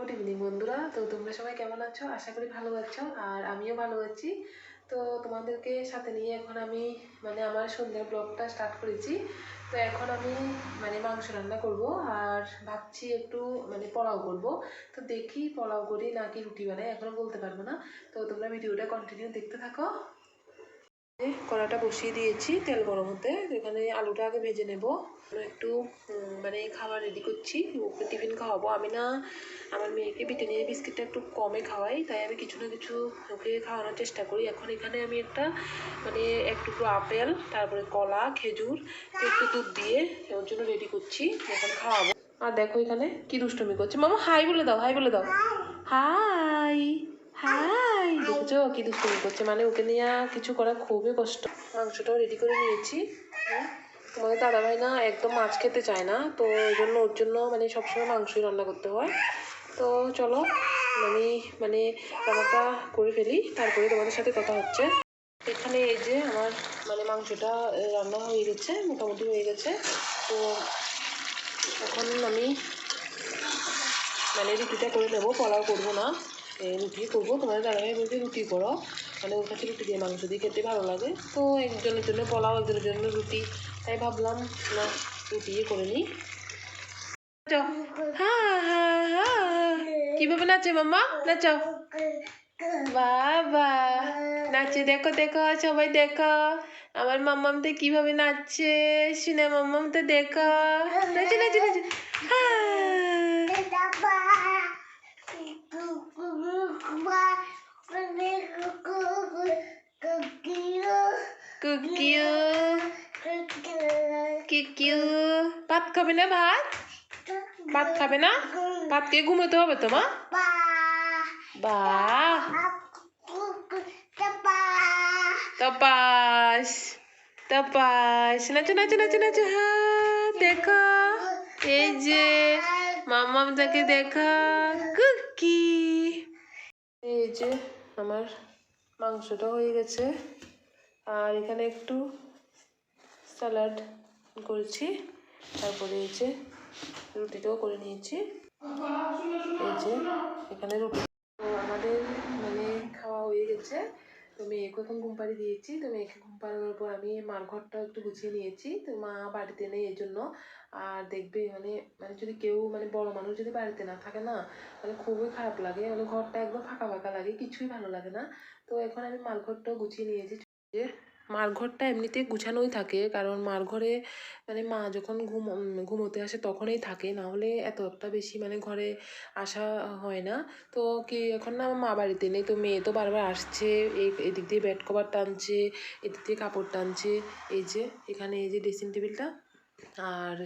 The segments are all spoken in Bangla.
গুড ইভিনিং বন্ধুরা। তো তোমরা সবাই কেমন আছো? আশা করি ভালো আছো, আর আমিও ভালো আছি। তো তোমাদেরকে সাথে নিয়ে এখন আমি আমার সন্ধ্যার ব্লগটা স্টার্ট করেছি। তো এখন আমি মাংস রান্না করব, আর ভাবছি একটু পোলাও করব। তো দেখি পোলাও করি নাকি রুটি বানাই, এখনও বলতে পারবো না। তো তোমরা ভিডিওটা কন্টিনিউ দেখতে থাকো। কড়াটা বসিয়ে দিয়েছি তেল গরম হতে। এখানে আলুটা আগে ভেজে নেব। একটু খাবার রেডি করছি, ওকে টিফিন খাওয়াবো। আমি না আমার মেয়েকে ব্রিটানিয়া বিস্কিটটা একটু কমে খাওয়াই, তাই আমি কিছু না কিছু ওকে খাওয়ানোর চেষ্টা করি। এখন এখানে আমি একটা এক টুকরো আপেল, তারপরে কলা, খেজুর, একটু দুধ দিয়ে ওর জন্য রেডি করছি, এখন খাওয়াবো। আর দেখো এখানে কি দুষ্টুমি করছে। মামা হাই বলে দাও, হাই বলে দাও, হাই হাই। দেখেছো কি দুষ্টুমি করছে, ওকে নিয়ে কিছু করা খুবই কষ্ট। মাংসটাও রেডি করে নিয়েছি। তোমাদের দাদাভাই না একদম মাছ খেতে চায় না, তো ওই জন্য ওর জন্য সবসময় মাংসই রান্না করতে হয়। তো চলো আমি রান্নাটা করে ফেলি, তারপরে তোমাদের সাথে কথা হচ্ছে। এখানে এই যে আমার মাংসটা রান্না হয়ে গেছে, মোটামুটি হয়ে গেছে। তো এখন আমি রুটিটা করে নেবো, পোলাও করবো না, রুটি করবো। তোমাদের দাদাভাই বলতে রুটি করো, ওর কাছে রুটি দিয়ে মাংস দিয়ে খেতে ভালো লাগে। তো একজনের জন্য পোলাও, একজনের জন্য রুটি, তাই ভাবলাম না রুটি করে নিই। হ্যাঁ হ্যাঁ হ্যাঁ, কিভাবে নাচে মাম্মা, নাচো বাবা, নাচে দেখো দেখো সবাই দেখো আমার মাম্মামটা কিভাবে নাচছে। শুনে মাম্মামটা দেখো, নাচে নাচে নাচে। ভাত খাবে না? ভাত খাবে না? ভাত খেয়ে ঘুমোতে হবে তোমার। বাহ, তপাস তপাস, নাচো নাচো নাচো নাচো। হ্যাঁ দেখো, এই যে মামামটাকে দেখা, কুকি। এই যে আমার মাংসটা হয়ে গেছে, আর এখানে একটু স্যালাড করেছি, তারপরে এই যে রুটিটাও করে নিয়েছি। এই যে এখানে রুটি। তো আমাদের খাওয়া হয়ে গেছে। তো মেয়েকে এখন ঘুম পাড়িয়ে দিয়েছি। তো মেয়েকে ঘুম পাড়ানোর পর আমি মার ঘরটা একটু গুছিয়ে নিয়েছি। তো মা বাড়িতে নেই এই জন্য। আর দেখবে যদি কেউ বড় মানুষ যদি বাড়িতে না থাকে না, খুবই খারাপ লাগে, ঘরটা একদম ফাঁকা ফাঁকা লাগে, কিছুই ভালো লাগে না। তো এখন আমি মার ঘরটাও গুছিয়ে নিয়েছি। যে মার ঘরটা এমনিতে গুছানোই থাকে, কারণ মার ঘরে মা যখন ঘুমোতে আসে তখনই থাকে, না হলে এত একটা বেশি ঘরে আসা হয় না। তো কি এখন না মা বাড়িতে নেই, তো মেয়ে তো বারবার আসছে, এদিক দিয়ে বেড কভার টানছে, এদিক দিয়ে কাপড় টানছে। এই যে এখানে এই যে ড্রেসিং টেবিলটা, আর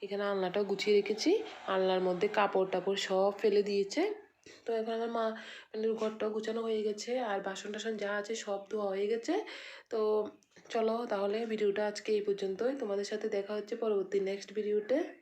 এখানে আলনাটাও গুছিয়ে রেখেছি, আলনার মধ্যে কাপড় টাপড় সব ফেলে দিয়েছে। তো এখন আমার মা ঘরটাও গুছানো হয়ে গেছে, আর বাসন টাসন যা আছে সব ধোয়া হয়ে গেছে। তো চলো তাহলে ভিডিওটা আজকে এই পর্যন্তই। তোমাদের সাথে দেখা হচ্ছে পরবর্তী নেক্সট ভিডিওতে।